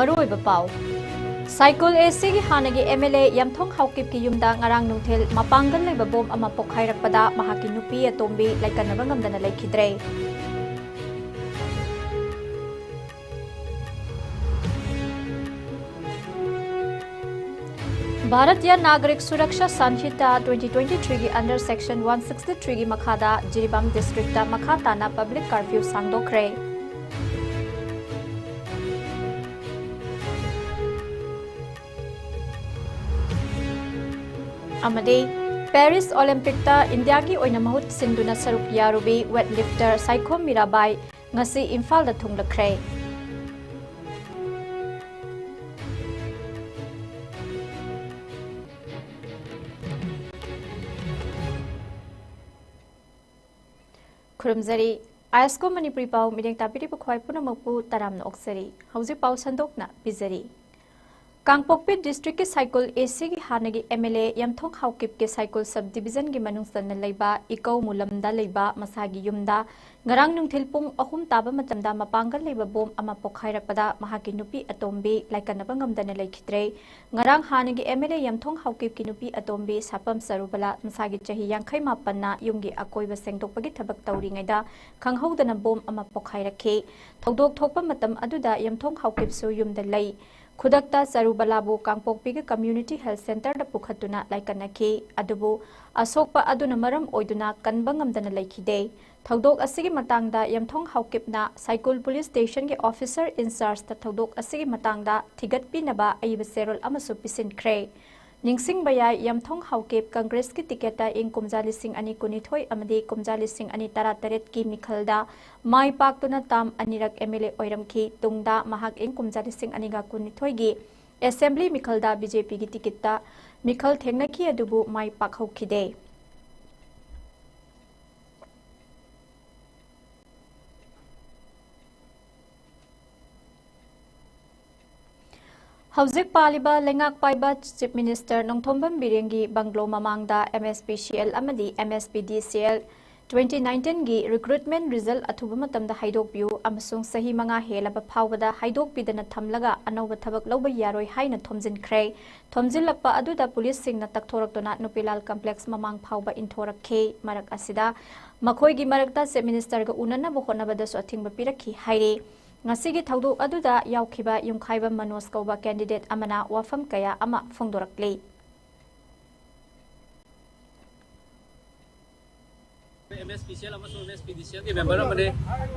मरुई पाव cycle AC की हानगी MLA यमथोंग Haokip की युमदा ngarang nungthil mapangal leiba bom ama pokhairakpada mahaki nupi atombi laikanaba ngamdana lekhidre भारतीय नागरिक सुरक्षा संहिता 2023 की अंडर सेक्शन 163 की मखादा जिरीबाम डिस्ट्रिक्ट मखा ताना पब्लिक कर्फ्यू सांगदोखरे अमदे पेरिस ओलंपिक ता इंडिया की ओइना महुत सिंधुना सरुक यारुबी वेटलिफ्टर साइखोम मीराबाई ngasi इम्फाल दा थुंगलखरे खुरमजरी ISCOM मणिपुरी पाव मिरेंग तापिरी पखवाई पुनमकपु तरामन ओक्सरी हौजी पाव संदोकना बिजरी कांगपोकपी डिस्ट्रिक्ट के साइकिल एसी की हानगी एमएलए यमथोंग हाउकिप के साइकिल सब डिवीजन की मनुंगसन लेबा इकौ मुलमदा लेबा मसागी युमदा ngarang nungthil pung ahum taba matamda mapangal leiba bom ama pokhairakpada mahaki nupi atombi laikanaba ngamdana lekhidre ngarang hanigi MLA yamthong haukip ki nupi atombi sapam sarubala masagi chahi 58 na yumgi akoiba sengdokpagi thabak tawringaida khanghodana bom ama pokhairakhe thodok thokpa matam aduda yamthong haukip su yumda lei खुदक्ता सरुबलाबु Kangpokpi के community health centre दा पुखतुना लाइकनखी अदुबु असोकपा अदुना मरम ओइदुना कनबंगमदना लेखिदे थौदोक असिगी मतंगदा यमथोंग हाउकिपना cycle police station के officer in charge ता थौदोक असिगी मतंगदा थिगतपिनबा अइब सेरोल अमसु पिसिनख्रे निंगसिंग बया यमथोंग हाउकिप कांग्रेस की ticket इंग कुमजा लिसिंग अनि कुनिथोय अमदी कुमजा लिसिंग अनि तरातरेट की मिखलदा माई पाक्तुना ताम अनिरक एमएलए ओइरमखी तुंगदा महाक इंग कुमजा लिसिंग अनिगा कुनिथोय गी असेंबली मिखलदा बीजेपी की टिकेट मिखल थेंगनखी अदुबु माई पाखौखिदे हौजिक पालिबा लेंगाक पाइबा चीफ मिनिस्टर नोंथोंबम बिरेंगी बंगलो ममांगदा MSPCL अमदी MSPDCL 2019 गी रिक्रूटमेंट रिजल्ट अथुबा मतमदा हाइदोकपियु अमसुंग सही मंगा हेलबा फावदा हाइदोकपिदना थमलगा अनौबा थबक लौबा यारोय हाइना थोमजिनख्रे थोमजिलपा अदुदा पुलिस सिंगना तकथोरक्तोना नुपिलाल कॉम्प्लेक्स ममांग फावबा इंथोरखे मरक असिदा मखोयगी मरकता चीफ मिनिस्टर गा उननबा होनबदसु अथिंगबा पिरखी हाइरे ngasi thawdok aduda yaukhiba yumkhaiba Manoj kauba candidate amana wafam kaya ama phongdorakle MSPCL amasung MSPDCL ki member amane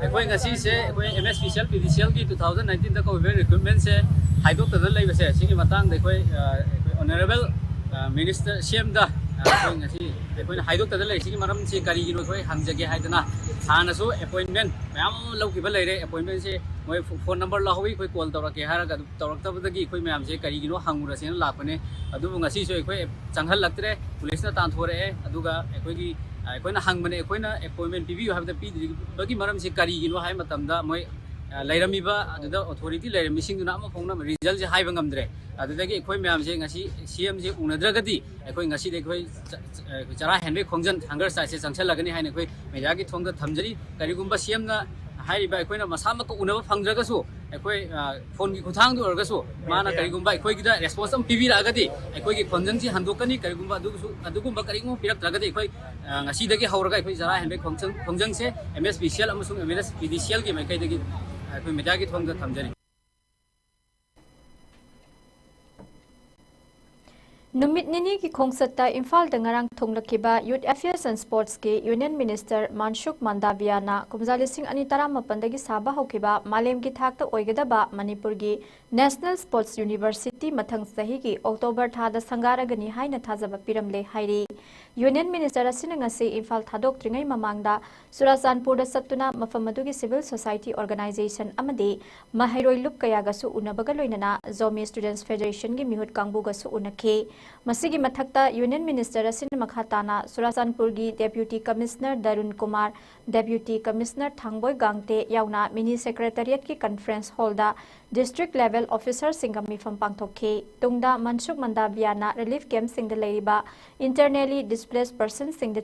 ekoi ngasi se ekoi MSPCL PDCL ki 2019 da ko recruitment se haidok ta lai base sigi matang de ekoi honorable minister CM da ekoi ngasi ekoi haidok ta lai sigi maram se kari gi no ekoi hangjage haidana hana so appointment mayam lauki ba leire appointment se moi phone number lahui koi call tawrake haraga tawraktabadagi koi mayam se kari gi no hangura sen lakpane adu ngasi so ekoi changhal laktre police na tan thore aduga ekoi gi ekoi na hangmane ekoi na appointment pibiu habda pi bagi maram se kari gi no hai matamda moi lairamiba aduda authority lairami singduna ama phongna result se haiba ngamdre adudagi ekoi mayam se ngasi CM se unadragadi ekoi ngasi de ekoi chara henry khongjan hangar sa se changsal lagani haina ekoi media gi thongda thamjari karigumba CM na हाइबा एकोइना मसामक उनब फंगद्रगसु एकोइ phone की खुथांग दु अरगसु माना करिगुंबा एकोइ गिदा रेस्पोंस अम पिबिरागदि एकोइ की खोंजंग जी हंदोकनी करिगुंबा अदुगुंबा करिगुं पिरक्त्रगदि एकोइ ngasi हौरगा एकोइ जरा हेनबे खोंजंग से MSPCL अमसुंग MSPDCL की माइकैदगी एकोइ मीडिया की थोंगदा थमजरी नुमित निनी की खोंगसत्ता इम्फाल दंगरंग थोंगलखिबा यूथ अफेयर्स एंड स्पोर्ट्स के यूनियन मिनिस्टर मानसुक मंदावियाना कुमजालिसिंग अनि तरामपंदगी साबा होखिबा मालेम की थाकता ओइगदबा मणिपुर की नेशनल स्पोर्ट्स यूनिवर्सिटी मथंग सही की अक्टोबर थादा संगारगनी हाइना थाजबा पिरमले हाइरी यूनियन मिनिस्टर असिनंगसे इम्फाल थादोक्त्रिंगै ममांगदा सुराचानपुर सत्तुना मफमदुगी सिविल सोसाइटी ऑर्गेनाइजेशन अमदे महैरोय लुप कयागसु उनबगा लोइनना जोमी स्टूडेंट्स फेडरेशन की मिहुत कांगबुगसु उनखे मसिगी मथक्ता यूनियन मिनिस्टर असिन मखाताना सुराचानपुर की deputy commissioner Darun Kumar deputy commissioner Thangboi Gangte यावना मिनी सेक्रेटरिएट की कॉन्फ्रेंस हॉलदा डिस्ट्रिक्ट लेवल ऑफिसर सिंगम मिफम पांगथोखे तुंगदा मनसुक मंदाबियाना रिलीफ कैंप सिंगदा लेरिबा इंटरनली डिस्प्लेस्ड पर्सन सिंगदा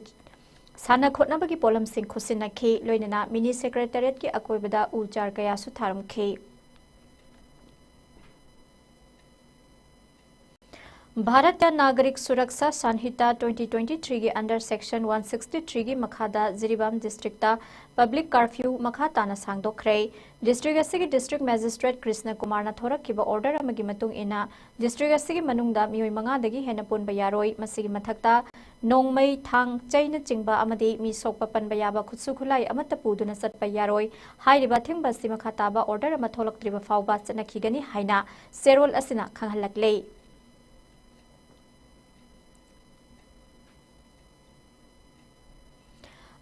साना खोटनाबगी पोलम सिंग खुसिनखे लोइनना मिनी सेक्रेटरिएट की अकोइबदा उचार कया सुथारमखे भारत नागरिक सुरक्षा संहिता 2023 की अंडर सेक्शन 163 की मखादा जिरीबाम डिस्ट्रिक्ट पब्लिक कर्फ्यू मखा ताना सांगदोखरे डिस्ट्रिक्ट असगी डिस्ट्रिक्ट मैजिस्ट्रेट कृष्ण कुमार थोरक्किबा ऑर्डर अमगी मतुंग इना डिस्ट्रिक्ट असगी मनुंगदा मियोय मंगादगी हेना पुनबा यारोय मसिगी मथक्ता नोंगमई थांग चैना चिंगबा अमदी मी सोकपा पनबा याबा खुत्सु खुलाई अमत्ता पुदुना सतपा यारोय हाइरिबा थिंगबा सि मखा ताबा ऑर्डर अमा थोलक्त्रिबा फावबा चनखिगनी हाइना सेरोल असिना खंगहलक्ले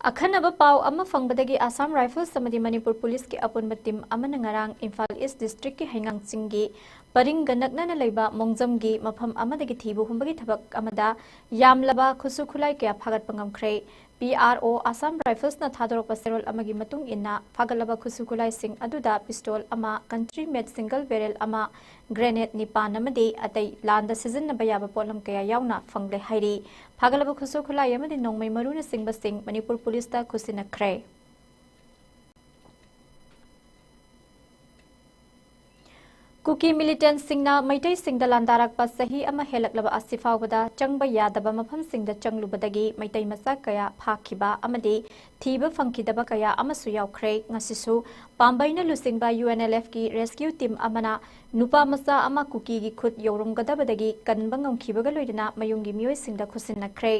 अखनब पाव अमा फंगबदगी आसाम राइफल्स समदि मणिपुर पुलिस के अपुनबा टीम अमना ngarang इम्फाल ईस्ट डिस्ट्रिक्ट के हैंगांग चिंगी परिंग गनकना लेबा मोंगजमगी मफम अमदगी थिबु हुंबगी थबक अमदा यामलबा खुसु खुलाई के फागत पंगमख्रे PRO आसाम राइफल्स ना थादोरप सेरोल अमगी मतुंग इन्ना फागलबा खुसु खुलाई सिंग अदुदा पिस्तौल अमा कंट्री मेड सिंगल बैरल अमा ग्रेनेड निपान अमदी अतै लांदा सीजन बयाबा पोलम कया यावना फंगले हाइरी फागलबा खुसु खुलाई अमदी नोंगमै मरुना सिंगबा सिंग मणिपुर पुलिस ता खुसिनख्रे कुकी मिलिटेंट सिंगना मैतै सिंगदा लांदारकपा सही अमा हेलकलबा आसिफावबदा चंगबा यादबा मफम सिंगदा चंगलुबदगी मैतै मसा कया फाखिबा अमदी थीबा फंखिदबा कया अमसु यावख्रे ngasisu पाम्बैना लुसिंगबा UNLF की रेस्क्यू टीम अमना नुपा मसा अमा कुकी की खुद यौरमगदबदगी कनबा ngमखिबगा लोइदना मयुंगी मियोय सिंगदा खुसिनख्रे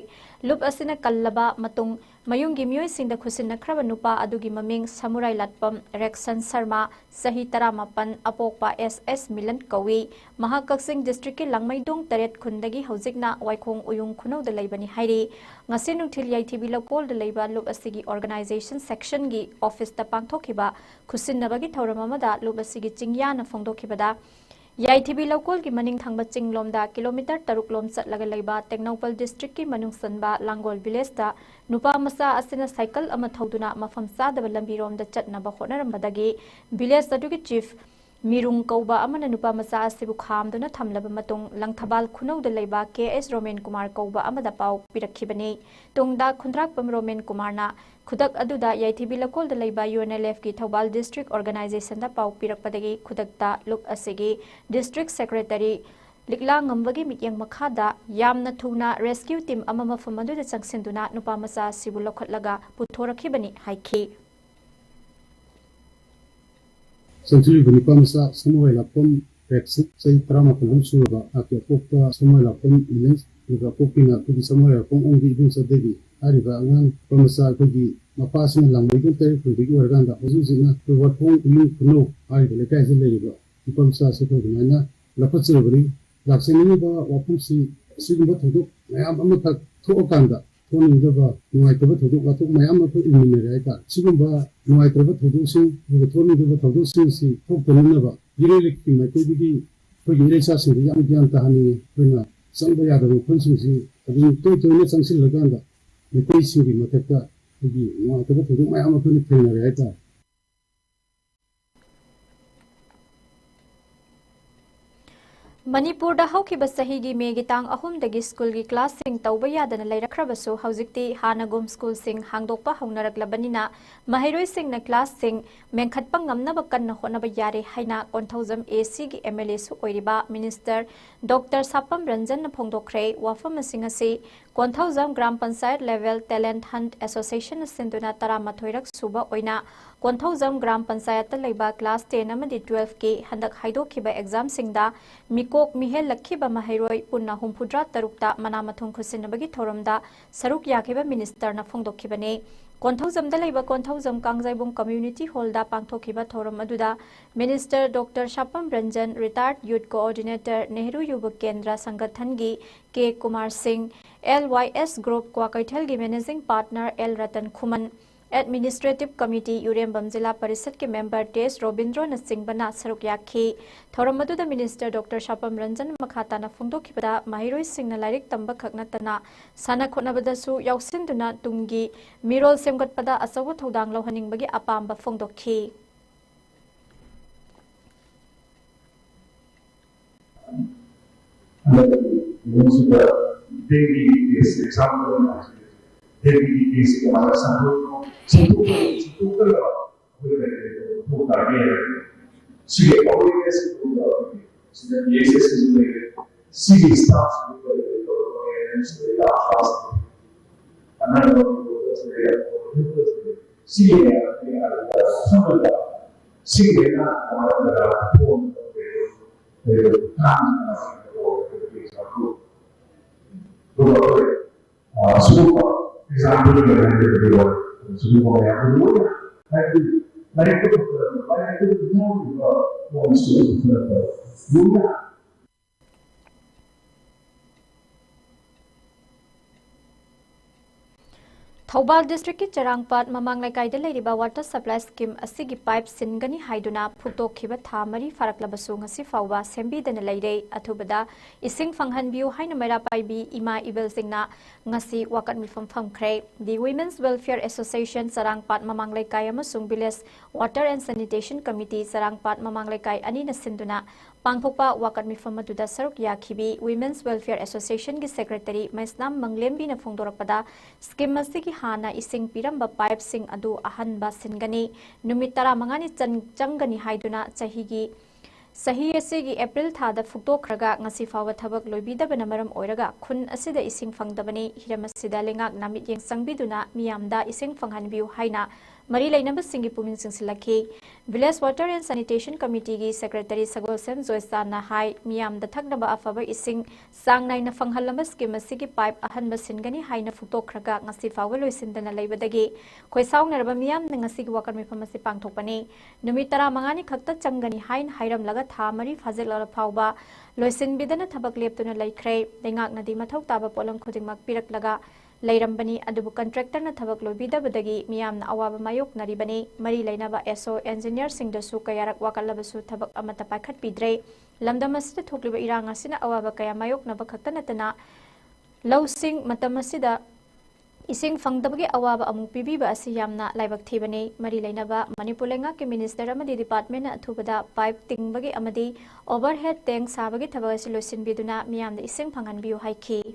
लुप असिना कल्लबा मतुंग मयुंगी मियोय सिंगदा खुसिनख्रबा नुपा अदुगी ममिंग समुराई लाटपम रेक्सन शर्मा सही 15 अपोकपा SS मिलन कवी महाकक्सिंग डिस्ट्रिक्ट के लंगमैदोंग तरेट खुंदगी हौजिकना वाइखोंग उयुंग खुनौदा लैबनी हाइरी ngasi nungthil yaithibi lokol da leiba loop asigi organization section gi office ta pangthokiba khusinnabagi thoram amada loop asigi chingyana phongdokhibada yaithibi lokol gi maning thangba chinglomda kilometer 3 lom chatlaga leiba Teknopal district ki manung sanba Langol village ta nupa masa asina cycle ama thoduna mafam sadaba lambi rom da chatnaba khonarambadagi village adugi chief Mirung Kauba Amana Nupa Masa Sibu Khamduna Thamlaba Matung Langthabal Kuno de Leba KS Roman Kumar Kauba Amada Pau Pirakibani Tungda Kundrak Pam Roman Kumarna Kudak Aduda Yaitibi Lakol de Leba UNLF ki Thobal District Organization da Pau Pirakpadagi Kudakta Luk Asigi District Secretary Likla Ngambagi Mityang Makhada Yamna Thuna Rescue Team Amama Famadu de Sangsinduna Nupa Masa Sibu Lokotlaga Putorakibani Haiki Santuri Bunipamasa, Samuel upon Brexit, say Pramapon Suba, at the Popa, Samuel upon Illness, with a popina to be somewhere upon only events of Devi, Ariva, Pamasa could be a passing along military to the Uganda, Uzina, to what home you know, I the Kaiser Labor, Pamasa Secretary, Lapatsevery, Laxeniba, Wapusi, Sigma to do, Mayamaka, to Okanda. Tony nuaitaba thodok watok mayam ma phoi imine ka sigumba nuaitaba thodosing ni thoni ba thodosing si thoktanina ba direlek ki mai ko digi phoi iresa sing yam gyan ta hani phina sangba ya da khonsing si adin to ne sangsil laganda ni koi sing gi matakta digi nuaitaba thodok mayam ma phoi phina ka Manipur da haukiba sahigi megitang ahumdagi school gi class sing tauba yadana leirakhrabasu haujikti hanagum school sing hangdokpa haunaraklabanina mahairoi sing na class sing mengkhatpa ngamnaba kanna honaba yare haina 1000 AC gi MLA su oiriba minister Dr Sapam Ranjan na phongdokre wafam singasi 1000 gram panchayat level talent hunt association sinduna tarama thoirak suba oina 1000 gram panchayat leiba class 10 amadi 12 ki handak haidokhiba exam singda mikok mihel lakhiba mahairoi punna humphudra tarukta manamathung khusinabagi thoramda saruk yakhiba minister na phongdokhibane 1000 da leiba 1000 kangjaibung community hall da pangthokhiba thoram aduda minister Dr Shapam Ranjan retired youth coordinator Nehru Yuva Kendra Sangathan gi K Kumar Singh LYS group Kwakaithal gi managing partner L Ratan Khuman Administrative Committee Urembam Jila Parishad के member Des Robindro na Singbana saruk yakhi thoramadu da minister Dr Shapam Ranjan makhata na phongdokhibada mahiroi singna lairik tamba khakna tana sana khonabada su yausinduna tungi mirol semgatpada asawa thodang lohhaningbagi apamba phongdokhi is hamaरा संतोष का वो city staff Thobal district ki Charangpat mamang laikai de leiriba water supply scheme asigi pipe singani haiduna phutokhiba tha mari faraklabasu ngasi fawba sembi dana leire athubada ising fanghan biu haina mera paibi ima ibel singna ngasi wakat mifam famkhre the Women's Welfare Association Charangpat mamang laikai amasung village water and sanitation committee Charangpat mamang laikai ani na sinduna pangthokpa wakat mifam aduda saruk yakhibi Women's Welfare Association gi secretary Maisnam Manglembi na phongdorakpada scheme asigi hana ising piramba pipe sing adu ahanba singani numit 15 ni changani haiduna sahi asigi April thada fuktokraga ngasi fawa thabak loibidabana maram oiraga khun asida ising fangdabani hiramasida lengak namit yeng sangbiduna miyamda ising fanghanbiu haina Mari Lainaba Singi Pumin Singsilaki, Village Water and Sanitation Committee gi Secretary Sagosem Zoisana Hai, Miam the Tagnaba Afaba Ising, Sang Nine Fanghalama Scheme Sigi Pipe, Ahan Basingani, Haina Futokraga, Nasifa Willisindana Labadagi, Quesang Nerba Miam, Nangasig Wakami Famasi Pangtopani, Numitara Mangani Kakta Changani Hain, Hiram Laga Tamari, Fazela Pauba, Loisin Bidana Tabak Leptuna Laikre, Dengak Nadima Taba Polam Kudimak Pirak Laga. Lairambani adubu contractor na thabak lobidabadagi miyamna awaba mayok naribani mari lainaba SO engineer singdasu kayarak wakalabasu thabak amata pakhat pidre lamdamasida thokliba irang asina awaba kaya mayok na bakhatta natana lawsing matamasida ising fangdabagi awaba amung pibiba asi yamna laibak thibani mari lainaba manipur lenga ke minister amadi department na athubada pipe tingbagi amadi overhead tank sabagi thabak asi losin biduna miyamna ising phangan biu haiki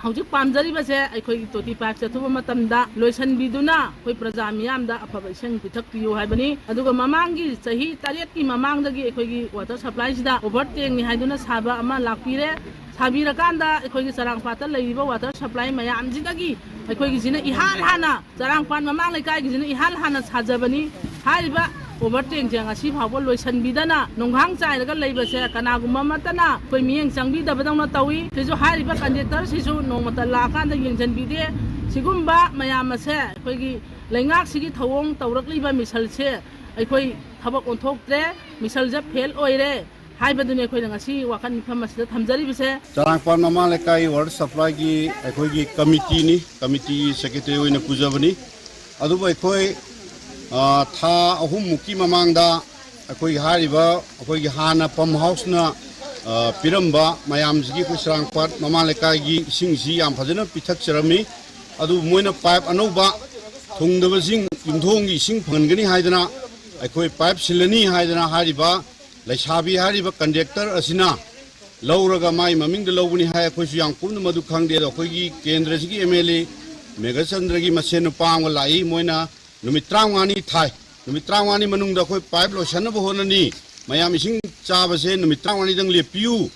Haujuk pamjari base akhoi toti pipe chathuba matamda loisan biduna khoi praja miyam da afaba ising pithak piyu haibani aduga mamangi sahi taret ki mamang dagi akhoi gi water supply da overtake ni haiduna saba ama lakpire sabira kanda akhoi gi sarang pata leiba water supply mayam jidagi akhoi gi jina ihal hana sarang pan mamang lai kai gi jina ihal hana sajabani haiba overtake jang asi phawbo loisan bidana nonghang chai daga leiba se kanaguma matana koi miyeng changbi da badang na tawi seju haiba conductor sisu nongmata la kan da yengjan bide sigumba mayam se koi gi lengak sigi thawong tawrakliba misal se akhoi thabak onthoktre misal ja fail oire haibadune koi ngasi wakan mifam asida thamjari bise Charangpan mama lekai water supply gi akhoi gi committee secretary oina pujabani aduba akhoi tha ahum muki mamangda akhoi hariba akhoi gi hana pump house na piramba mayam jigi ko Charangpat mama lekai gi singsi yam phajana pithak charami adu moina pipe anoba thungdaba sing yumthong gi sing phangani haidana akhoi pipe silani haidana hariba laisabi hariba conductor asina lauraga mai maming de lobuni hai akhoi su yang purna madu khangde akhoi gi kendra sigi MLA Megachandra gi masen pang lai moina numitrangani thai numitrangani manung da khoi pipe lo shanna bohonani mayam ising chaba se numitrangani dang lepiu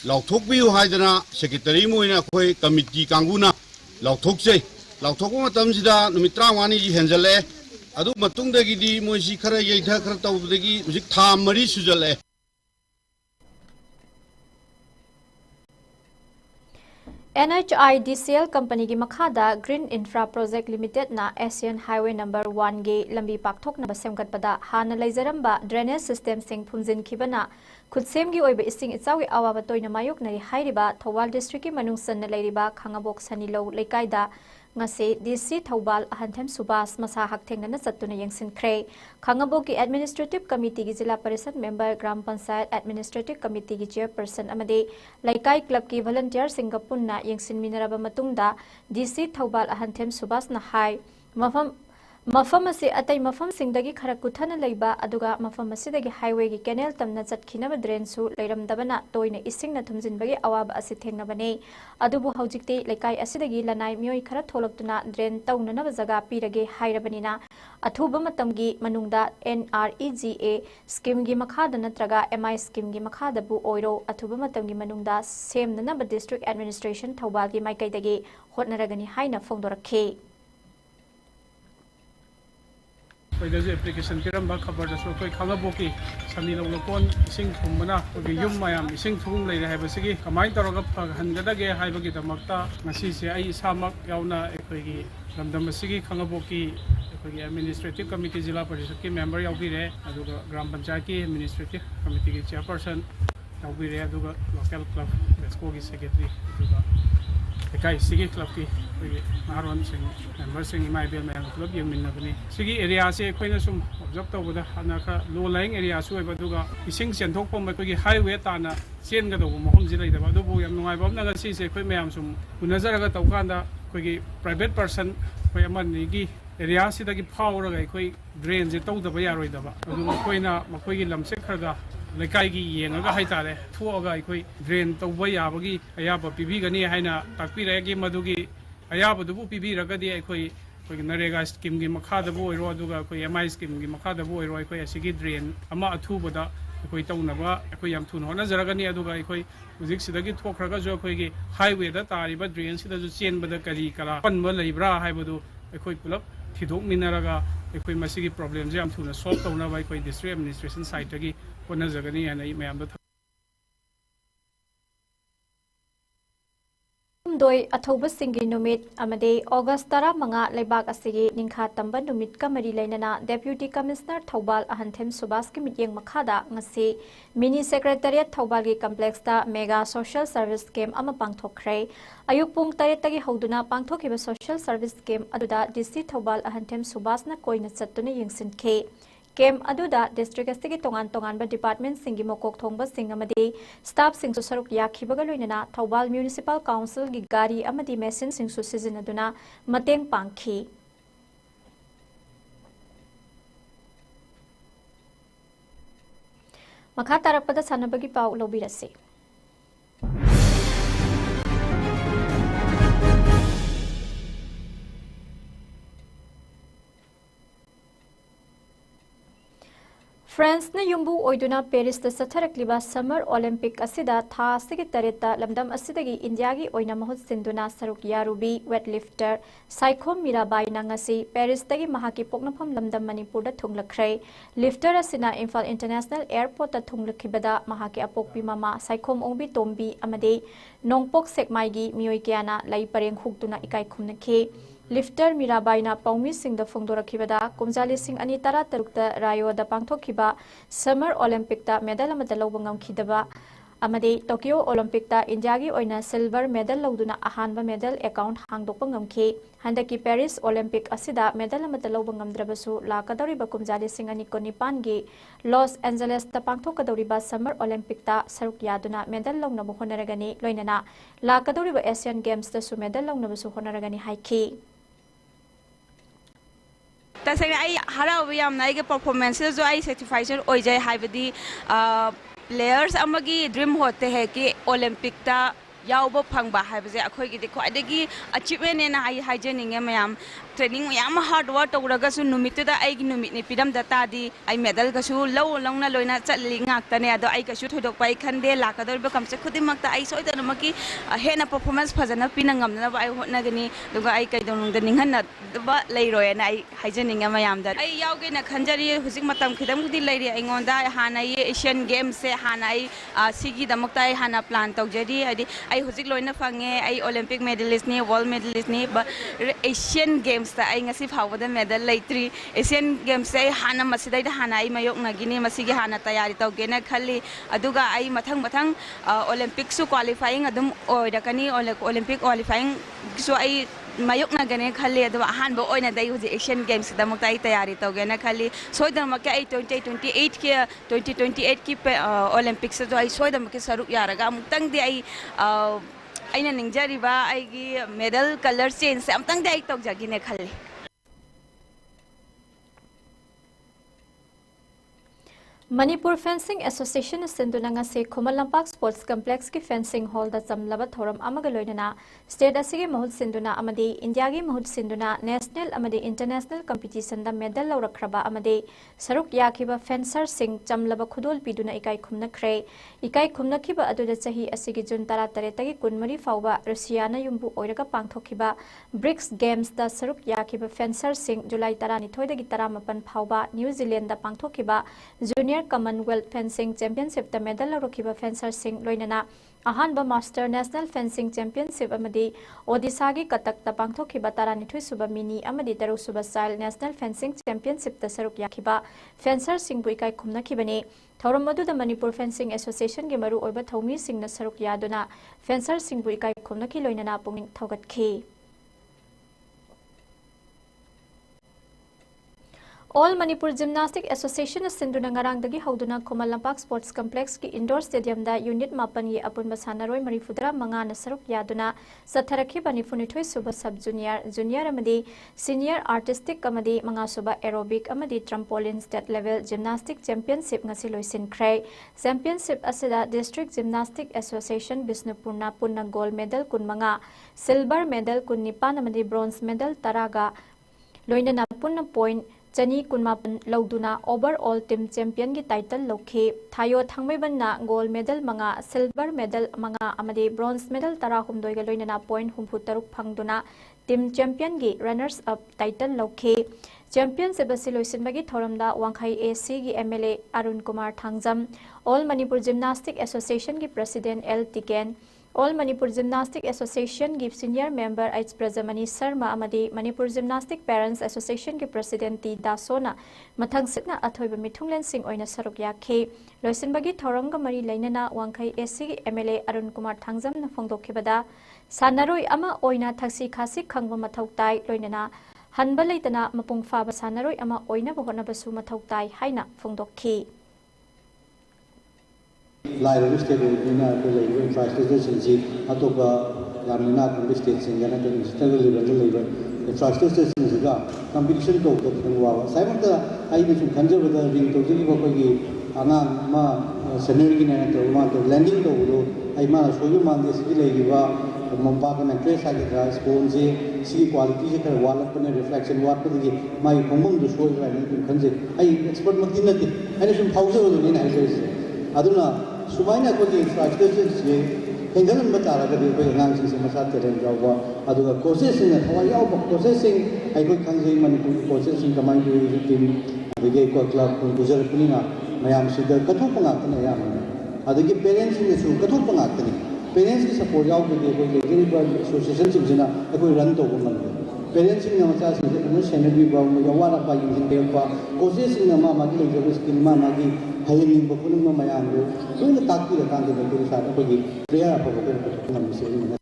lauthok biu haidana secretary moina khoi committee kanguna lauthok sei lauthok matam sida numitrangani ji henjale adu matung dagi di moisi khara yeitha khara tawdagi hujik tha mari sujale NHIDCL company gi makhada Green Infra Project Limited na Asian Highway number 1 gi lambi pakthok na basemgatpada hana leijaramba drainage system sing phumjin khibana khutsem gi oiba ising ichawi awaba toina mayok nari hairiba Thobal district ki manungsan na leiriba khangabok sanilo leikaida ngase DC Thobal ahanthem subas masa hakthengna na chattuna yengsin khre khangabok ki administrative committee gi jila parishad member gram panchayat administrative committee gi chairperson amade laikai club ki volunteer singapunna yengsin minaraba matungda DC Thobal ahanthem subas na hai mafam ase atai mafam singdagi khara kuthana leiba aduga mafam asidagi highway gi canal tamna chatkhina drain su leiramdabana toina isingna thumjinbagi awab ase thengnabane adubu haujikte lekai asidagi lanai mioi khara tholoktuna drain taunana jaga pirage hairabanina अथुब मतमगी मनुंगदा NREGA scheme गी मखादा नत्रगा MI scheme गी मखादा बु ओइरो अथुब मतमगी मनुंगदा सेमननब district administration Thoubal गी माइकैदगी होटनरगनी हाइना फोंदोरखे पहिलाजु application पिरम्बा खबर दसो कोई खांगाबोकी सनी लोकोन इसिंग थुमबना कोई yum मायाम इसिंग थुम लेरे हाइबसिगी कमाई तौरगा फगहनगदगे हाइबगी दमक्ता ngasi se ai samak yauna ekoi lamdam asigi खांगाबोकी ekoi administrative committee jila parishad ki member yaubire aduga gram panchayat ki administrative committee ki chairperson yaubire aduga local club lesco ki secretary aduga ekai sigi club ki Maron sing member sing mai bel mai club yang min nabani sigi area se khoina sum observe tawbada anaka low lying area su ibaduga ising senthok pom koi gi highway ta na chen ga do mohom ji leida ba do bu yam nungai bam na si se khoi mayam sum unazara ga tawkanda koi gi private person koi aman ni gi area si da gi power ga koi drain je taw da ba yaroi da ba adu koina makoi gi lamse khraga lekai gi yenga ga haitare thuoga koi drain taw ba ya ba gi aya ba pibi ga ni haina takpi re gi madugi ayabudu pibi ragadi akhoi koi narega scheme gi makhada bo iro aduga koi MI scheme gi makhada bo iro koi asigi drain ama athuboda koi tawnaba koi yam thun hona jaragani aduga koi music sidagi thokraga jo koi gi highway da tariba drain sida ju chen bada kari kala panba leibra haibudu koi pulap thidok minaraga koi masigi problem je am thuna solve tawna bai koi district administration side gi kona jagani ana mayam da doi athoba singi numit amade August 15 leibak asigi ningkha tamba numit ka mari lainana deputy commissioner Thobal Ahanthem Subas ki mityeng makhada ngasi mini secretariat Thobal gi complex ta mega social service scheme ama pangthokre ayuk pung 8 tagi hoduna pangthokiba social service scheme aduda DC Thobal Ahanthem Subas na koina chattuna yengsinkhe Kem aduda district asigi tongan tongan ba department singi mokok thongba sing amadi staff sing su saruk yakhibaga loinana Thobal municipal council gi gari amadi machine sing su sizinaduna mateng pangkhi makha tarakpada sanabagi pau lobirase France na yumbu oiduna Paris ta satharakliba Summer Olympic asida tha asigi tareta lamdam asidagi India gi oina mahut sinduna saruk yarubi weightlifter Saikhom Mirabai nangasi Paris tagi mahaki poknafam lamdam Manipur da thunglakhrei lifter asina Imphal International Airport ta thunglakhibada mahaki apokpi mama Saikhom Ongbi Tombi amade nongpok sekmai gi mioi kyana lai pareng huktuna ikai khumnakhe Lifter Mirabai na paumi sing da phongdorakhibada kumjali sing ani tara tarukta rayo da pangthokhiba Summer Olympic ta medal amada lawba ngamkhidaba amade Tokyo Olympic ta India gi oina silver medal lawduna ahanba medal account hangdokpa ngamkhe handaki Paris Olympic asida medal amada lawba ngamdrabasu lakadoriba kumjali sing ani konipan gi Los Angeles ta pangthokadoriba Summer Olympic ta saruk yaduna medal lawna bu honaragani loinana lakadoriba Asian Games ta su medal lawna bu honaragani haikhi तसेंगे आई हराव यामना आइगे performance जो I certification हो जाए हाइबदी players अमगी dream होते हैं कि Olympic ता याव फंगबा हाइबजे अखोगी देखो अदगी अचीवमेंट ने हाई हाइजेनिंग ma'am training ma'am hard work तौरगसु नुमितुदा आइगी नुमितनि पिदम दतादी आई मेडल गसु लौना लोइना चलि ngaktane ado ai kasu thodok pai khande lakador be kamse khudimakta ai soidanamaki hena performance phajana pinangamna ba ai hotnagani duga ai kaidong da ninghanna ba leiroyana ai haijeninga mayam da ai yauge na khanjari hujik matam khidam khudi leiri aingonda hana ye Asian Games se hana ai sigi damakta ai hana plan tawjari adi ai hujik loina fange ai Olympic medalist ni world medalist ni ba Asian Games ta ai ngasi phawada medal leitri Asian Games se hana masidai da hana ai mayok nagini masigi hana tayari tawgena khali aduga ai mathang Olympic su qualifying adum oirakani Olympic qualifying su ai mayok nagane khali adu ahan bo oina dai huji Asian Games da mukta ai tayari tawgena khali soidam ma ai 2028 ke 2028 ki Olympics so ai soidam ke saruk yaraga muktang di ai aina ningjariba aigi medal color change amtang dai tok jagine khalle Manipur Fencing Association Sinduna ngasi Khumal Lampak Sports Complex ki fencing hall da chamlaba thoram amaga loinana state asigi mahut sinduna amadi India gi mahut sinduna national amadi international competition da medal lawrakraba amadi saruk yakhiba fencer sing chamlaba khudol piduna ikai khumna khre ikai khumna khiba aduda chahi asigi June 13 tagi kunmari fawba Russia na yumbu oiraga pangthokhiba BRICS Games da saruk yakhiba fencer sing July 12 dagi 18 fawba New Zealand da pangthokhiba Junior Commonwealth Fencing Championship the medal Rokiba Fencer Singh Loinana Ahanba Master National Fencing Championship Amadi Odisagi Katak the Pangthokiba Taranithu Suba Mini Amadi Taru Suba Style National Fencing Championship the Saruk Yakiba Fencer Singh Buikai Kumna Kibani Tauramadu the Manipur Fencing Association Gimaru Oba Thomi Singh na Saruk Yaduna Fencer Singh Buikai Kumna Ki Loinana Puming Thogat Ki All Manipur Gymnastic Association Sinduna ngarang dagi hauduna Khumal Lampak Sports Complex ki indoor stadium da unit mapan ye apun basanaroi marifudra manga na saruk yaduna satharakhi banifunithoi suba sub junior amadi senior artistic amadi manga suba aerobic amadi trampoline state level gymnastic championship ngasi loisin khrai championship asida district gymnastic association Bisnupurna punna gold medal kunmanga silver medal kunnipan amadi bronze medal taraga loinana punna point Chani Kunmapan Lauduna overall team champion ki title lokhe Thayo Thangmaibanna gold medal manga silver medal manga amadi bronze medal tara humdoi ga loinana point humpu taruk phangduna team champion ki runners up title lokhe championship asiloisin bagi thoramda Wangkhai AC ki MLA Arun Kumar Thangjam All Manipur Gymnastic Association ki president L Tiken All Manipur Gymnastic Association ki senior member H Prajamani Sharma amadi Manipur Gymnastic Parents Association ki president T Dasona mathang sitna athoiba mithunglen sing oina saruk yakhe loisin bagi thoranga mari lainana Wangkhai AC ki MLA Arun Kumar Thangjam na phongdokhibada sanaroi ama oina thaksi khasi khangba mathau tai loinana hanba leitana mapung fa ba sanaroi ama oina bohona basu mathau tai haina phongdokhi Live stadium in the infrastructure is Atoka, Lamina, states in Ghana, infrastructure is competition to the Simon the I was conserve the ring to Zilipaki, Anna, Senator and landing to Aima, Soyuman, the city Laiva, Mompaka and Trace Agata, Sponze, sea quality, water reflection, water, my home to show and consider. I expert Matinati, and some thousand in Aduna. Sumaina ko the infrastructure je hengalan batara ga ko ngang si masat tereng jawa aduga processing na thawai yaw processing ai ko khangjai Manipur processing kamai du team abige ko club ko gujar puninga mayam sida kathu panga kana yam adugi parents ni su kathu panga kana parents ki support yaw ko ko association chimjina ko run to ko man parents ni macha si no senadi ba mo yawara pa yin de pa processing na ma gi le skill ma gi Haying Bakunuma Mayango, doing the Taki the Kandi the Sata, prayer for the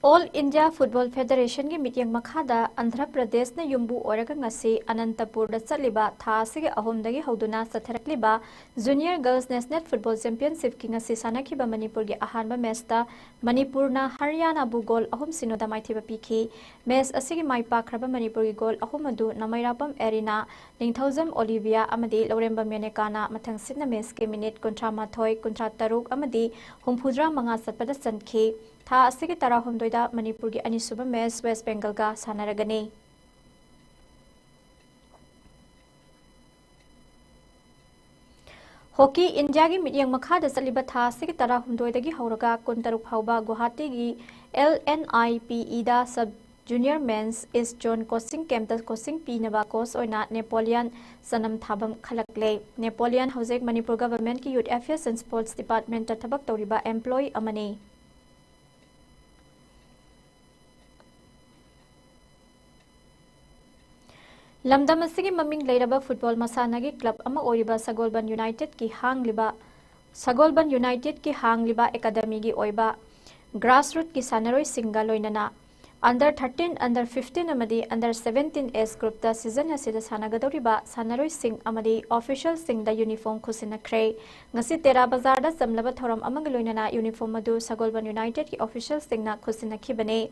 All India Football Federation ki meeting makhada Andhra Pradesh na yumbu oraga ngasi Anantapur da chaliba tha asige ahom dagi hauduna satharakliba Junior Girls National Football Championship ki ngasi sanakhiba Manipur gi ahanba match ta Manipur na Haryana bu goal ahom sinoda maithiba pikhi match asige mai pakraba Manipur gi goal ahom adu Namairapam Arena Ningthaujam Olivia amadi Loremba Menekana mathang sitna match ke minute 38 36 amadi humphudra manga satpada sankhi Tha asige tara humdoida Manipur gi anisuba match West Bengal ga sanaragani Hockey India gi midyang makha da chaliba tha asige tara humdoida gi hauraga kuntaruk phauba Guwahati gi LNIPE da sub junior men's is John coaching camp da coaching pinaba coach oina Napoleon sanam thabam khalakle Napoleon Hojek Manipur government ki youth affairs and sports department ta thabak toriba employee amani Lamdam asigi maming leiraba football masanagi club ama oiba Sagolban United ki hangliba academy gi oiba grassroots ki sanaroi singa loinana Under 13, Under 15 amadi Under 17 S group da season asida sanagadoriba sanaroi sing amadi official sing da uniform khusinakre ngasi Tera Bazar da samlaba thoram amang loinana uniform adu Sagolban United ki official sing na khusinakibane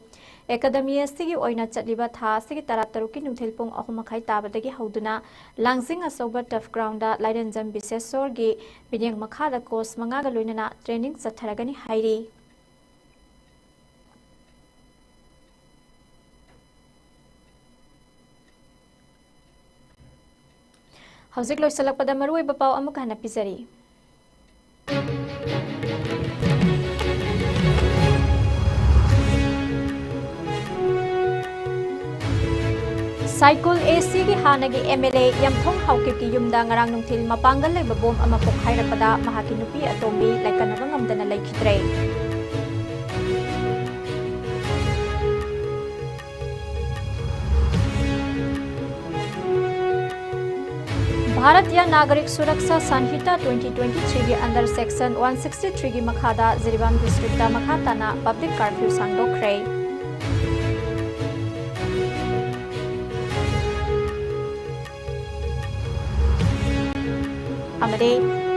academy sigi oina chatliba tha sigi tarataru ki nungthil pung ahumakhai tabadagi hauduna langsing asoba tough ground da Laidenjam Bisesor gi binyang makha da course mangaga loinana training chatharagani hairi Hauzik loisalak pada marui bapau amuk hana pizari. Cycle AC ki hanagi MLA Yamthong Haukip ki yumda ngarang nungthil mapangal lay babom ama pokhaira pada mahaki nupi atombi laikanabang amdana laikhitre. भारतीय नागरिक सुरक्षा संहिता 2023 के अंदर section 163 की मखादा Jiribam district मखाताना public curfew सांगदोखरे अमदे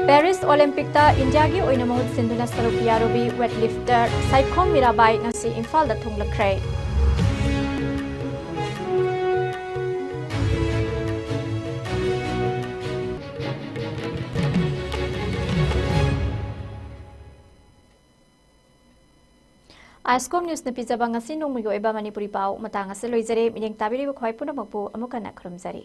पेरिस ओलंपिक ता इंडिया की ओइना महूत सिंधुना सरुक यारोबी वेटलिफ्टर साइखोम मीराबाई ngasi इम्फाल दा थुंगलखरे ISCOM News na pizza bang ngasi nung muyo iba Manipuri pao matang asa loizare minyang tabiri bukhwai punamagpo amukana krumzari.